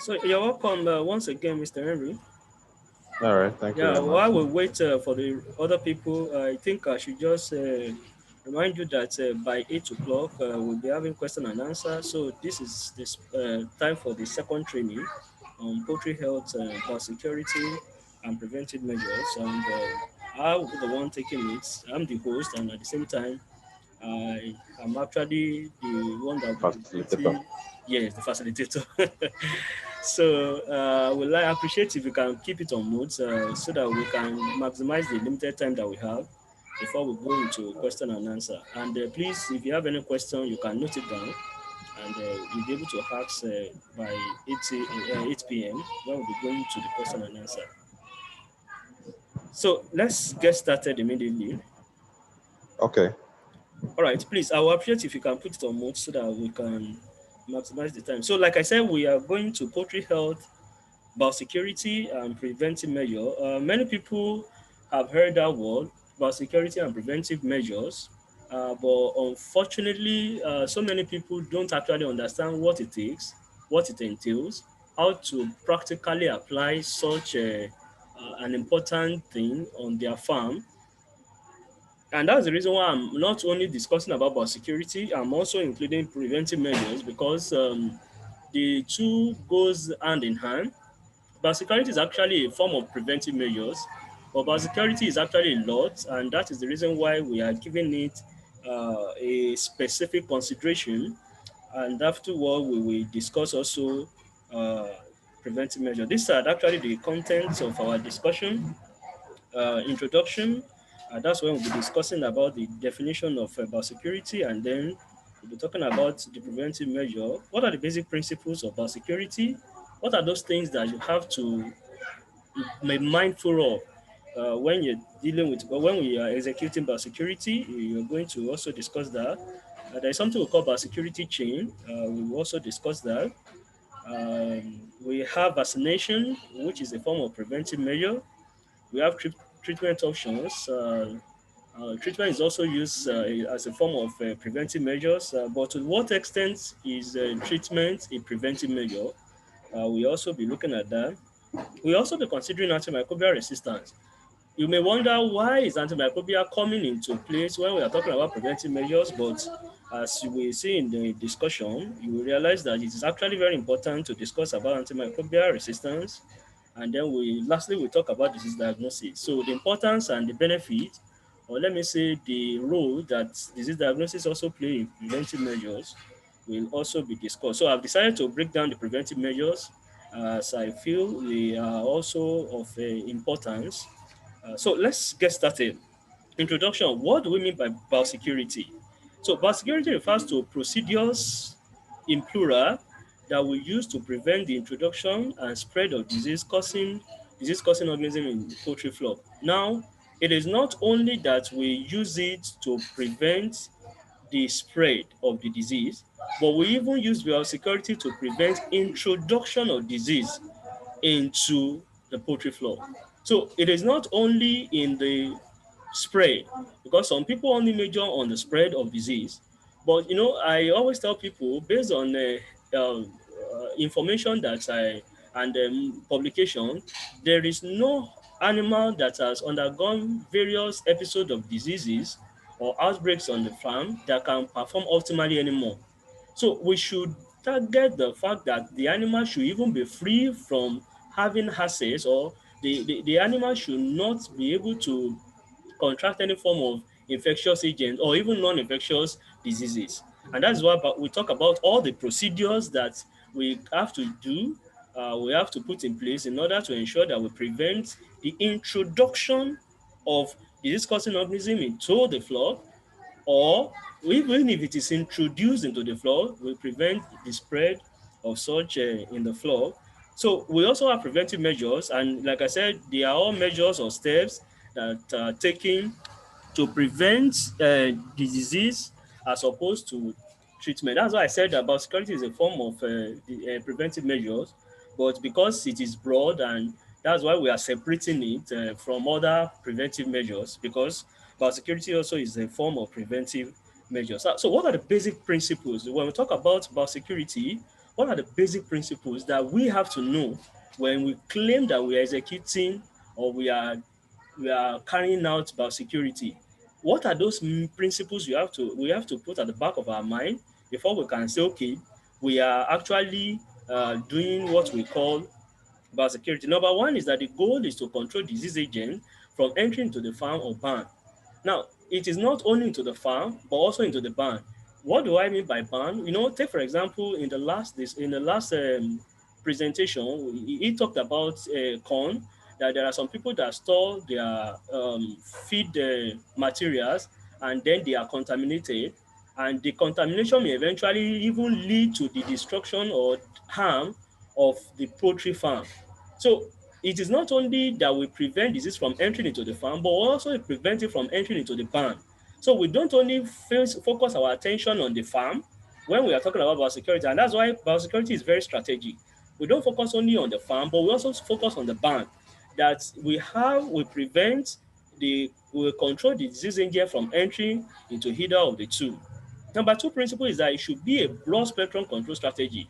So you're welcome once again, Mr. Henry. All right, thank you Yeah, very much. while we wait for the other people, I think I should just remind you that by 8 o'clock we'll be having question and answer. So this is this time for the second training on poultry health, biosecurity, and preventive measures. And I'll be the one taking it. I'm the host, and at the same time, I am actually the one that will be Facilitator. moderating. Yes, the facilitator. So will I appreciate if you can keep it on mute so that we can maximize the limited time that we have before we go into question and answer. And please, if you have any question, you can note it down, and you'll be able to ask by 8 p.m. when we'll be going to the question and answer. So let's get started immediately. Okay. All right, please, I will appreciate if you can put it on mute so that we can maximize the time. So, like I said, we are going to poultry health, biosecurity, and preventive measure. Many people have heard that word, biosecurity and preventive measures, but unfortunately, so many people don't actually understand what it takes, what it entails, how to practically apply such an important thing on their farm. And that's the reason why I'm not only discussing about biosecurity, I'm also including preventive measures because the two goes hand in hand. Biosecurity is actually a form of preventive measures, but biosecurity is actually a lot, and that is the reason why we are giving it a specific consideration. And afterward, we will discuss also uh, preventive measures. These are actually the contents of our discussion introduction. That's when we'll be discussing about the definition of biosecurity, and then we'll be talking about the preventive measure. What are the basic principles of biosecurity? What are those things that you have to be mindful of when you're dealing with, when we are executing biosecurity? You're going to also discuss that. There's something we call biosecurity chain. We will also discuss that. We have vaccination, which is a form of preventive measure. We have treatment options. Treatment is also used as a form of preventive measures, but to what extent is treatment a preventive measure? We also be looking at that. We also be considering antimicrobial resistance. You may wonder why is antimicrobial coming into place when we are talking about preventive measures, but as you will see in the discussion, you will realize that it is actually very important to discuss about antimicrobial resistance, and then lastly we talk about disease diagnosis. So the importance and the benefit, or let me say the role that disease diagnosis also play in preventive measures, will also be discussed. So I've decided to break down the preventive measures as I feel they are also of importance. So let's get started. Introduction. What do we mean by biosecurity? So biosecurity refers to procedures in plural that we use to prevent the introduction and spread of disease-causing organism in the poultry flock. Now, it is not only that we use it to prevent the spread of the disease, but we even use biosecurity to prevent introduction of disease into the poultry flock. So it is not only in the spread, because some people only major on the spread of disease. But I always tell people based on information that I and publication, there is no animal that has undergone various episodes of diseases or outbreaks on the farm that can perform optimally anymore. So we should target the fact that the animal should even be free from having access, or the animal should not be able to contract any form of infectious agent or even non-infectious diseases. And that's why we talk about all the procedures that we have to do, we have to put in place in order to ensure that we prevent the introduction of disease-causing organism into the flock, or even if it is introduced into the flock, we prevent the spread of such in the flock. So we also have preventive measures, and like I said, they are all measures or steps that are taken to prevent the disease as opposed to treatment. That's why I said that biosecurity is a form of preventive measures, but because it is broad, and that's why we are separating it from other preventive measures, because biosecurity also is a form of preventive measures. So what are the basic principles? When we talk about biosecurity, what are the basic principles that we have to know when we claim that we are executing or we are carrying out biosecurity? What are those principles we have to put at the back of our mind before we can say, okay, we are actually doing what we call biosecurity? Number one is that the goal is to control disease agents from entering into the farm or barn. Now, it is not only into the farm, but also into the barn. What do I mean by barn? Take for example, in the last presentation, he talked about corn. That there are some people that store their feed materials, and then they are contaminated, and the contamination may eventually even lead to the destruction or harm of the poultry farm. So it is not only that we prevent disease from entering into the farm, but also prevent it from entering into the barn. So we don't only focus our attention on the farm when we are talking about biosecurity, and that's why biosecurity is very strategic. We don't focus only on the farm, but we also focus on the barn. That we prevent we control the disease agent from entering into either of the two. Number two principle is that it should be a broad spectrum control strategy.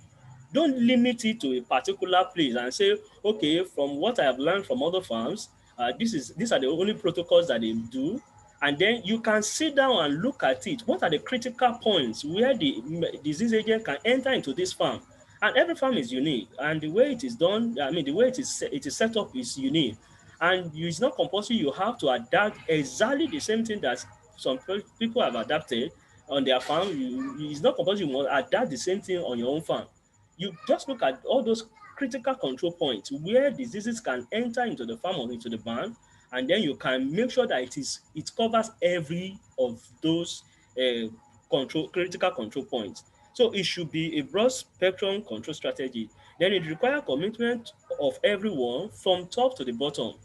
Don't limit it to a particular place and say, okay, from what I have learned from other farms, these are the only protocols that they do. And then you can sit down and look at it. What are the critical points where the disease agent can enter into this farm? And every farm is unique, and the way it is done, I mean, the way it is set up is unique. And it's not compulsory you have to adapt exactly the same thing that some people have adapted on their farm. It's not compulsory you must adapt the same thing on your own farm. You just look at all those critical control points where diseases can enter into the farm or into the barn, and then you can make sure that it covers every of those critical control points. So it should be a broad spectrum control strategy. Then it requires commitment of everyone from top to the bottom.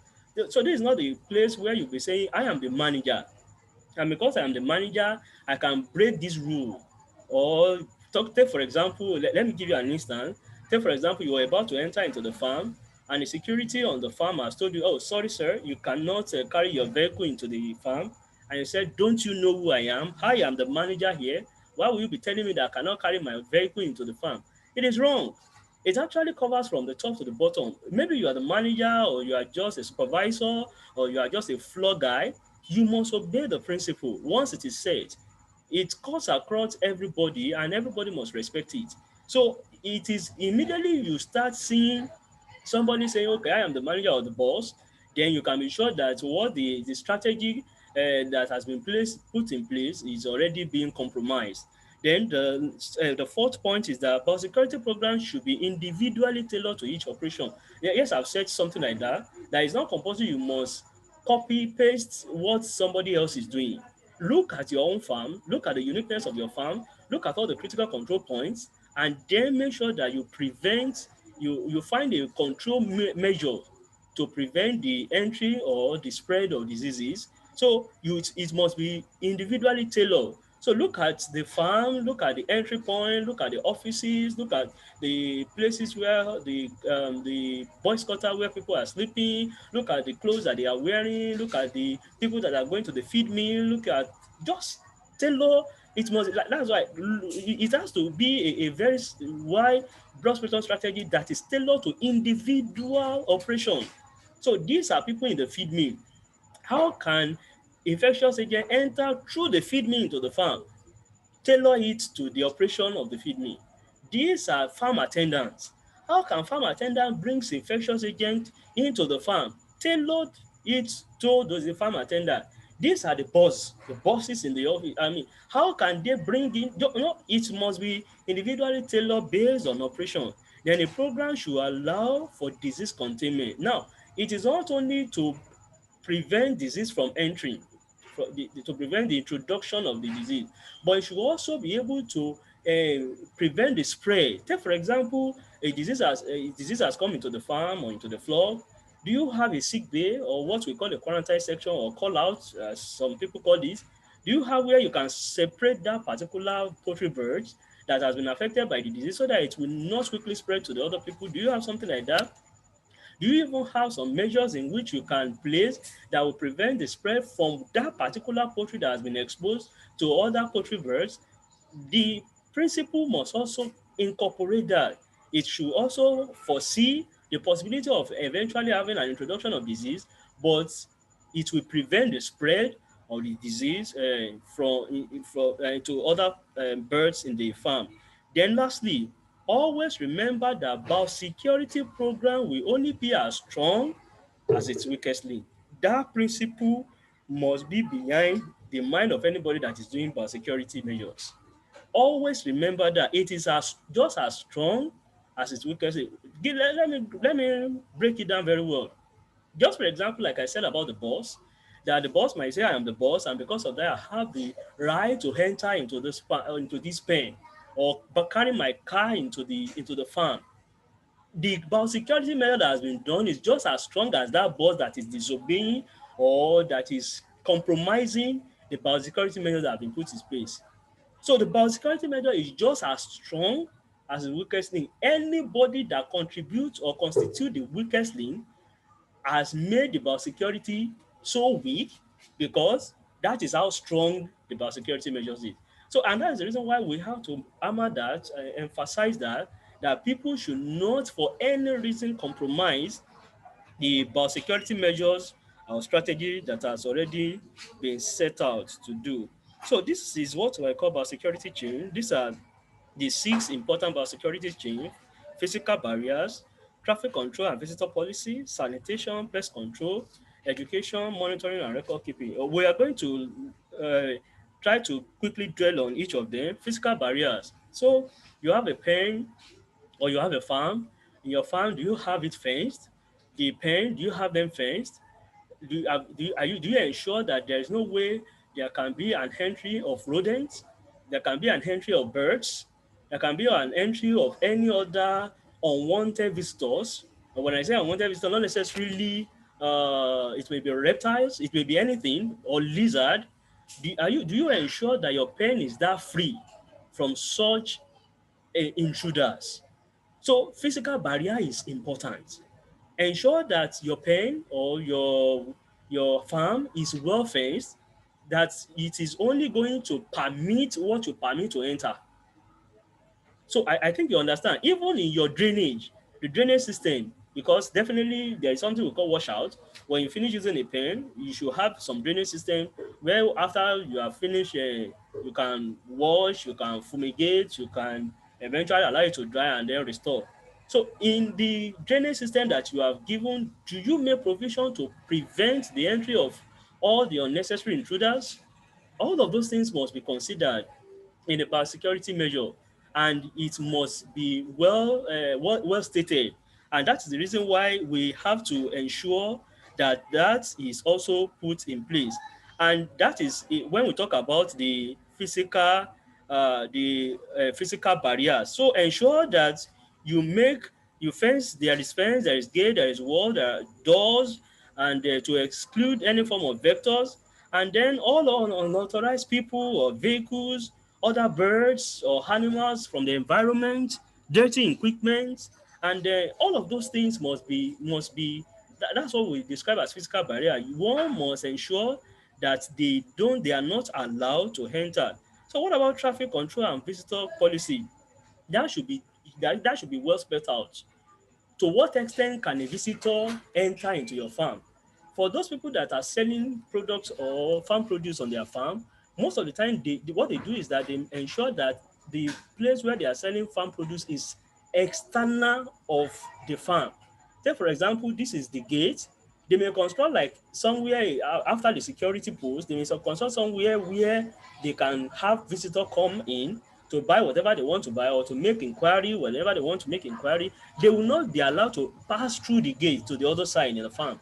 So this is not a place where you'll be saying, I am the manager, and because I am the manager, I can break this rule. Or take for example, let me give you an instance. Take for example, you are about to enter into the farm, and the security on the farm has told you, oh, sorry, sir, you cannot carry your vehicle into the farm. And you said, don't you know who I am? I am the manager here. Why will you be telling me that I cannot carry my vehicle into the farm? It is wrong. It actually covers from the top to the bottom. Maybe you are the manager, or you are just a supervisor, or you are just a floor guy. You must obey the principle. Once it is said, it cuts across everybody, and everybody must respect it. So it is immediately you start seeing somebody saying, okay, I am the manager or the boss, then you can be sure that what the strategy that has been put in place is already being compromised. Then the fourth point is that biosecurity programs should be individually tailored to each operation. Yes, I've said something like that. That is not compulsory you must copy paste what somebody else is doing. Look at your own farm, look at the uniqueness of your farm, look at all the critical control points, and then make sure that you find a control measure to prevent the entry or the spread of diseases. So it must be individually tailored. So look at the farm, look at the entry point, look at the offices, look at the places where the boys quarter where people are sleeping, look at the clothes that they are wearing, look at the people that are going to the feed mill, look at just tailor. It must that's why it has to be a very wide broad spectrum strategy that is tailored to individual operation. So these are people in the feed mill. How can infectious agent enter through the feed mill into the farm? Tailor it to the operation of the feed mill. These are farm attendants. How can farm attendant brings infectious agent into the farm? Tailor it to the farm attendant. These are the bosses in the office. I mean, how can they bring in? It must be individually tailored based on operation. Then the program should allow for disease containment. Now, it is not only to prevent disease from entering, to prevent the introduction of the disease, but it should also be able to prevent the spread. Take for example, a disease has come into the farm or into the flock. Do you have a sick bay, or what we call a quarantine section, or call out, as some people call this? Do you have where you can separate that particular poultry bird that has been affected by the disease so that it will not quickly spread to the other people? Do you have something like that? Do you even have some measures in which you can place that will prevent the spread from that particular poultry that has been exposed to other poultry birds? The principle must also incorporate that. It should also foresee the possibility of eventually having an introduction of disease, but it will prevent the spread of the disease from to other birds in the farm. Then lastly, always remember that biosecurity program will only be as strong as its weakest link. That principle must be behind the mind of anybody that is doing biosecurity measures. Always remember that it is as just as strong as its weakest link. Let me break it down very well. Just for example, like I said about the boss, that the boss might say I am the boss, and because of that, I have the right to enter into this pen, or carry my car into the farm. The biosecurity measure that has been done is just as strong as that boss that is disobeying or that is compromising the biosecurity measures that have been put in place. So the biosecurity measure is just as strong as the weakest link. Anybody that contributes or constitute the weakest link has made the biosecurity so weak, because that is how strong the biosecurity measures is. So, and that is the reason why we have to hammer that, emphasize that people should not, for any reason, compromise the biosecurity measures or strategy that has already been set out to do. So, this is what I call biosecurity chain. These are the six important biosecurity chain: physical barriers, traffic control and visitor policy, sanitation, pest control, education, monitoring and record keeping. We are going to try to quickly dwell on each of them. Physical barriers. So you have a pen or you have a farm. In your farm, do you have it fenced? The pen, do you have them fenced? Do you ensure that there is no way there can be an entry of rodents, there can be an entry of birds, there can be an entry of any other unwanted visitors? And when I say unwanted visitors, not necessarily it may be reptiles, it may be anything, or lizard. Do you ensure that your pen is that free from such intruders? So physical barrier is important. Ensure that your pen or your farm is well fenced, that it is only going to permit what you permit to enter. So I think you understand. Even in your drainage, the drainage system, because definitely there is something we call washout. When you finish using a pen, you should have some drainage system where after you have finished, you can wash, you can fumigate, you can eventually allow it to dry and then restore. So in the drainage system that you have given, do you make provision to prevent the entry of all the unnecessary intruders? All of those things must be considered in a biosecurity measure, and it must be well stated. And that's the reason why we have to ensure that that is also put in place. And that is when we talk about the physical barriers. So ensure that you make you fence, there is gate, there is wall, there are doors, and to exclude any form of vectors. And then all unauthorized people or vehicles, other birds or animals from the environment, dirty equipment, and all of those things that's what we describe as physical barrier. One must ensure that they are not allowed to enter. So what about traffic control and visitor policy? That should be that should be well spelled out. To what extent can a visitor enter into your farm? For those people that are selling products or farm produce on their farm, most of the time what they do is that they ensure that the place where they are selling farm produce is external of the farm. Take for example, this is the gate. They may construct like somewhere after the security post, they may construct somewhere where they can have visitor come in to buy whatever they want to buy or to make inquiry whenever they want to make inquiry. They will not be allowed to pass through the gate to the other side in the farm.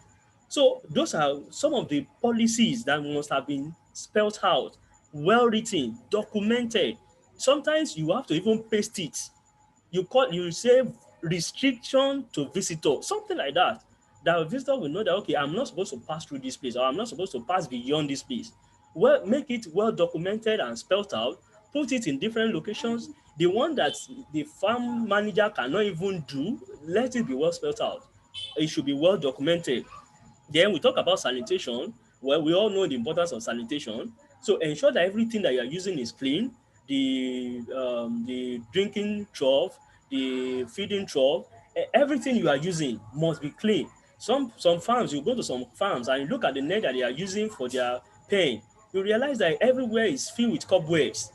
So those are some of the policies that must have been spelled out, well written, documented. Sometimes you have to even paste it. You say restriction to visitor, something like that. That a visitor will know that okay, I'm not supposed to pass through this place, or I'm not supposed to pass beyond this place. Well, make it well documented and spelled out. Put it in different locations. The one that the farm manager cannot even do, let it be well spelled out. It should be well documented. Then we talk about sanitation. Well, we all know the importance of sanitation. So ensure that everything that you are using is clean. the drinking trough, the feeding trough, everything you are using must be clean. Some farms, you go to some farms and you look at the net that they are using for their pen, you realize that everywhere is filled with cobwebs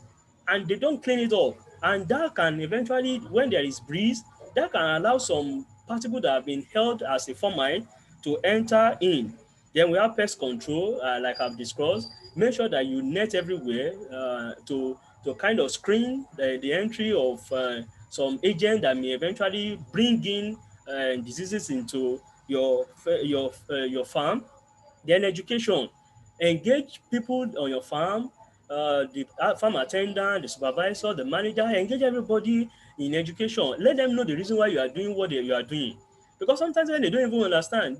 and they don't clean it up. And that can eventually, when there is breeze, that can allow some particles that have been held as a formalin to enter in. Then we have pest control, like I've discussed. Make sure that you net everywhere to kind of screen the entry of some agent that may eventually bring in diseases into your farm. Then education, engage people on your farm, the farm attendant, the supervisor, the manager, engage everybody in education. Let them know the reason why you are doing what you are doing. Because sometimes when they don't even understand,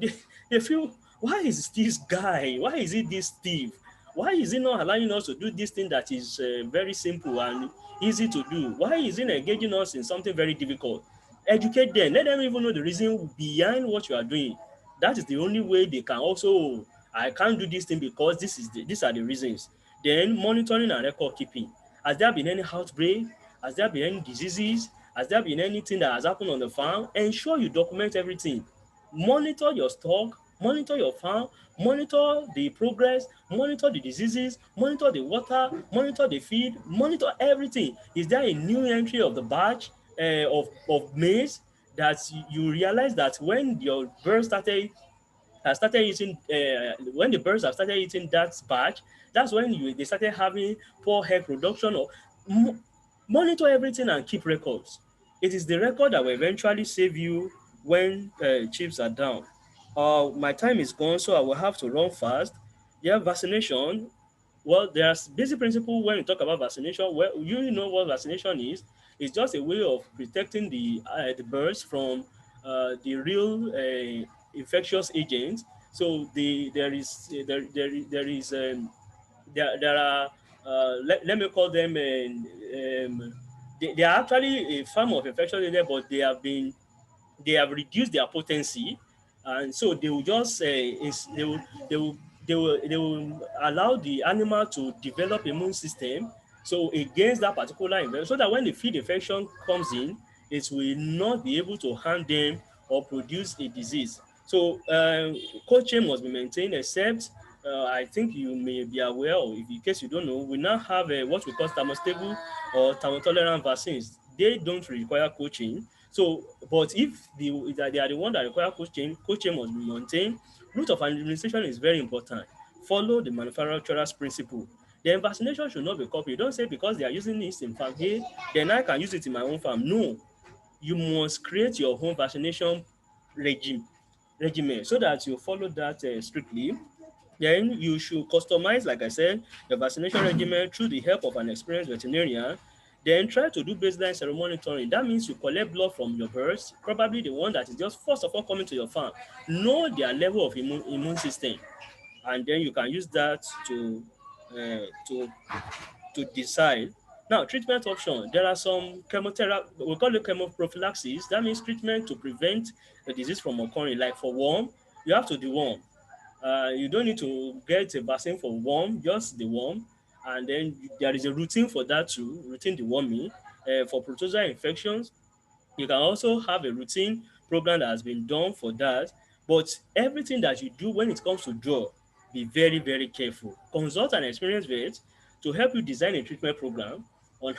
they feel, why is this guy? Why is he this thief? Why is he not allowing us to do this thing that is very simple and easy to do? Why is he not engaging us in something very difficult? Educate them. Let them even know the reason behind what you are doing. That is the only way they can also, I can't do this thing because these are the reasons. Then monitoring and record keeping. Has there been any outbreak? Has there been any diseases? Has there been anything that has happened on the farm? Ensure you document everything. Monitor your stock, monitor your farm, monitor the progress, monitor the diseases, monitor the water, monitor the feed, monitor everything. Is there a new entry of the batch of maize that you realize that when your bird started have started eating when the birds have started eating that batch, that's when they started having poor egg production or mo- monitor everything and keep records. It is the record that will eventually save you when chips are down. My time is gone, so I will have to run fast. Yeah, vaccination. Well, there's basic principle when you talk about vaccination. Well, you know what vaccination is. It's just a way of protecting the birds from the real infectious agents. So there are let me call them they are actually a form of infectious agent, but they have reduced their potency, and so they will just they will they will allow the animal to develop immune system so against that particular infection, so that when the feed infection comes in, it will not be able to harm them or produce a disease. So cold chain must be maintained, except I think you may be aware, or if in case you don't know, we now have what we call thermostable or thermotolerant vaccines. They don't require coaching. So, but if they are the one that require coaching must be maintained. Route of administration is very important. Follow the manufacturer's principle. Then vaccination should not be copied. Don't say because they are using this in farm A, then I can use it in my own farm. No, you must create your own vaccination regime regimen so that you follow that strictly. Then you should customize, like I said, the vaccination regimen through the help of an experienced veterinarian. Then try to do baseline serum monitoring. That means you collect blood from your birds, probably the one that is just first of all coming to your farm. Know their level of immune system, and then you can use that uh, to to decide. Now, treatment option. There are some chemotherapy, we call it chemoprophylaxis. That means treatment to prevent the disease from occurring. Like for worm, you have to deworm. You don't need to get a vaccine for worm, just the worm. And then there is a routine for that too, routine deworming. For protozoal infections, you can also have a routine program that has been done for that. But everything that you do when it comes to drug, be very, very careful. Consult an experienced vet to help you design a treatment program on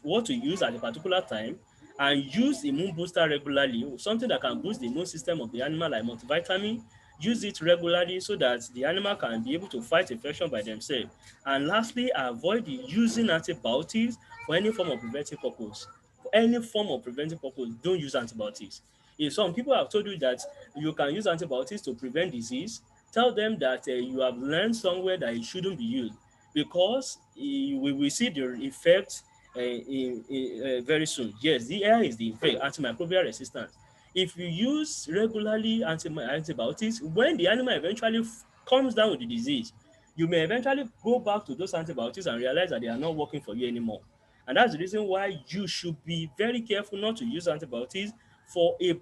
what to use at a particular time, and use immune booster regularly, something that can boost the immune system of the animal like multivitamin. Use it regularly so that the animal can be able to fight infection by themselves. And lastly, avoid the using antibiotics for any form of preventive purpose. For any form of preventive purpose, don't use antibiotics. If some people have told you that you can use antibiotics to prevent disease, tell them that you have learned somewhere that it shouldn't be used, because we will see the effect very soon. Yes, the air is the effect, antimicrobial resistance. If you use regularly antibiotics, when the animal eventually comes down with the disease, you may eventually go back to those antibiotics and realize that they are not working for you anymore. And that's the reason why you should be very careful not to use antibiotics for a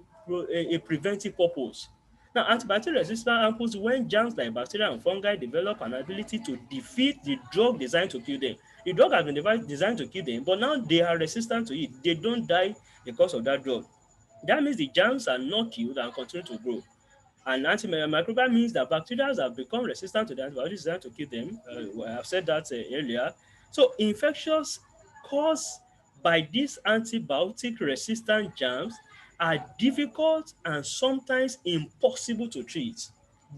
preventive purpose. Now, antibiotic resistance happens when germs like bacteria and fungi develop an ability to defeat the drug designed to kill them. The drug has been designed to kill them, but now they are resistant to it. They don't die because of that drug. That means the germs are not killed and continue to grow. And antimicrobial means that bacteria have become resistant to the antibiotics designed to kill them. I've said that earlier. So infections caused by these antibiotic resistant germs are difficult and sometimes impossible to treat.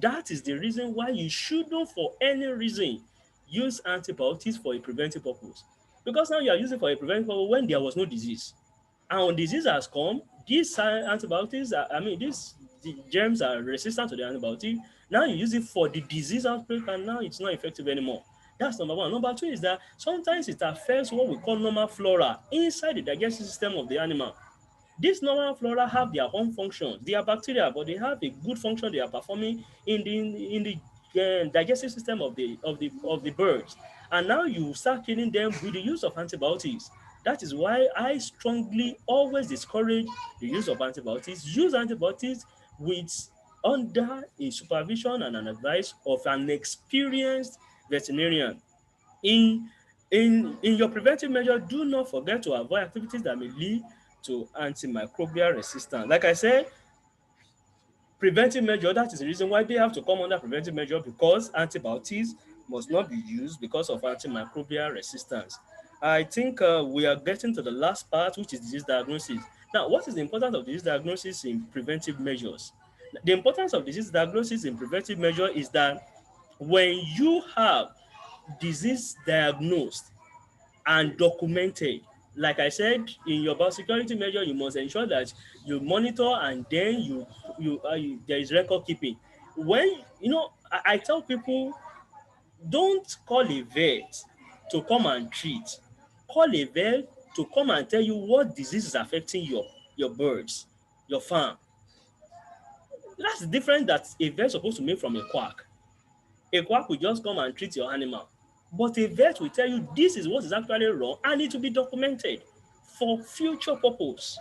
That is the reason why you shouldn't for any reason use antibiotics for a preventive purpose. Because now you are using for a preventive purpose when there was no disease. And when disease has come, these antibiotics, these the germs are resistant to the antibiotic. Now you use it for the disease outbreak, and now it's not effective anymore. That's number one. Number two is that sometimes it affects what we call normal flora inside the digestive system of the animal. These normal flora have their own functions. They are bacteria, but they have a good function they are performing in the digestive system of the birds. And now you start killing them with the use of antibiotics. That is why I strongly always discourage the use of antibiotics. Use antibiotics with under a supervision and an advice of an experienced veterinarian. In in your preventive measure, do not forget to avoid activities that may lead to antimicrobial resistance. Like I said, preventive measure, that is the reason why they have to come under preventive measure, because antibiotics must not be used because of antimicrobial resistance. I think we are getting to the last part, which is disease diagnosis. Now, what is the importance of disease diagnosis in preventive measures? The importance of disease diagnosis in preventive measure is that when you have disease diagnosed and documented, like I said, in your biosecurity measure, you must ensure that you monitor and then there is record keeping. When I tell people, don't call a vet to come and treat. Call a vet to come and tell you what disease is affecting your birds, your farm. That's different that a vet supposed to make from a quack. A quack will just come and treat your animal. But a vet will tell you this is what is actually wrong and it will be documented for future purpose.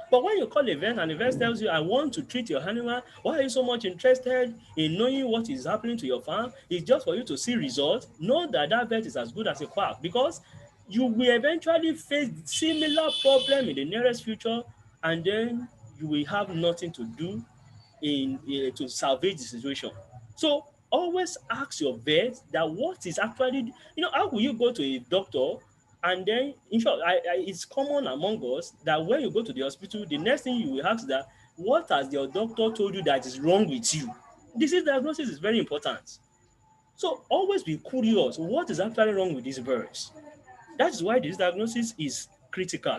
But when you call a vet and the vet tells you, I want to treat your animal, why are you so much interested in knowing what is happening to your farm? It's just for you to see results. Know that that vet is as good as a quack, because you will eventually face similar problem in the nearest future, and then you will have nothing to do to salvage the situation. So always ask your vet that what is actually, how will you go to a doctor and then, in short, it's common among us that when you go to the hospital, the next thing you will ask that, what has your doctor told you that is wrong with you? Disease diagnosis is very important. So always be curious, what is actually wrong with these birds? That is why disease diagnosis is critical.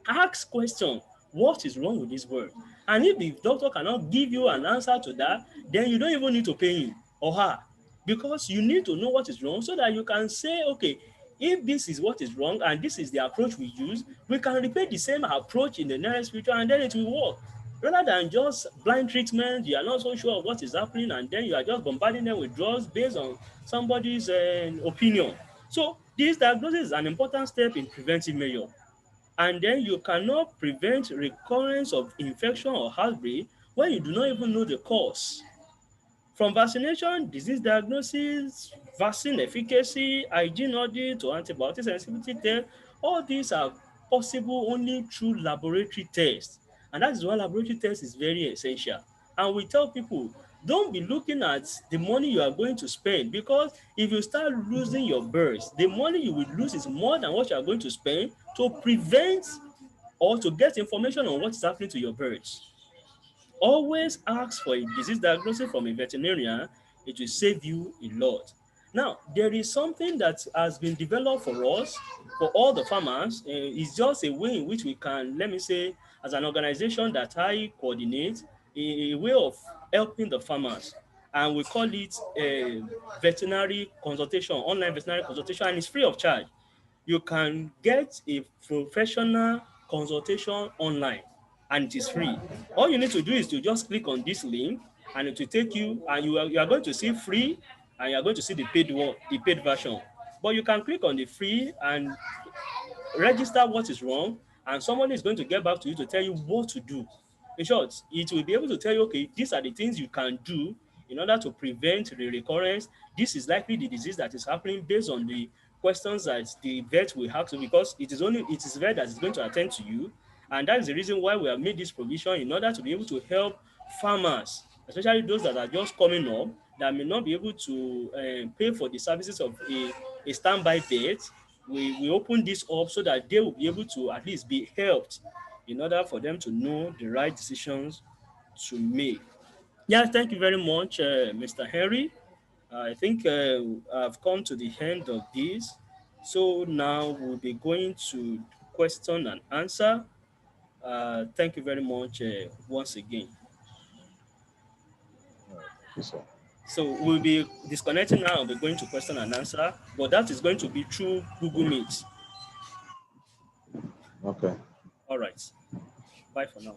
Ask question, what is wrong with this bird? And if the doctor cannot give you an answer to that, then you don't even need to pay him or her, because you need to know what is wrong so that you can say, okay, if this is what is wrong and this is the approach we use, we can repeat the same approach in the nearest future and then it will work. Rather than just blind treatment, you are not so sure of what is happening and then you are just bombarding them with drugs based on somebody's opinion. So this diagnosis is an important step in preventive measure, and then you cannot prevent recurrence of infection or outbreak when you do not even know the cause. From vaccination, disease diagnosis, vaccine efficacy, hygiene audit to antibiotic sensitivity test, all these are possible only through laboratory tests. And that is why laboratory test is very essential. And we tell people, don't be looking at the money you are going to spend, because if you start losing your birds, the money you will lose is more than what you are going to spend to prevent or to get information on what is happening to your birds. Always ask for a disease diagnosis from a veterinarian. It will save you a lot. Now, there is something that has been developed for us, for all the farmers. It's just a way in which we can, let me say, as an organization that I coordinate, a way of helping the farmers. And we call it a veterinary consultation, online veterinary consultation, and it's free of charge. You can get a professional consultation online and it is free. All you need to do is to just click on this link and it will take you, and you are going to see free and you are going to see the paid one, the paid version. But you can click on the free and register what is wrong, and somebody is going to get back to you to tell you what to do. In short, it will be able to tell you, okay, these are the things you can do in order to prevent the recurrence. This is likely the disease that is happening based on the questions that the vet will have to, because it is vet that is going to attend to you, and that is the reason why we have made this provision, in order to be able to help farmers, especially those that are just coming up, that may not be able to pay for the services of a standby vet. We open this up so that they will be able to at least be helped, in order for them to know the right decisions to make. Yeah, thank you very much, Mr. Henry. I think I've come to the end of this. So now we'll be going to question and answer. Thank you very much once again. All right. Thank you, sir. So we'll be disconnecting now and we're going to question and answer, but that is going to be through Google Meet. Okay. All right. Bye for now.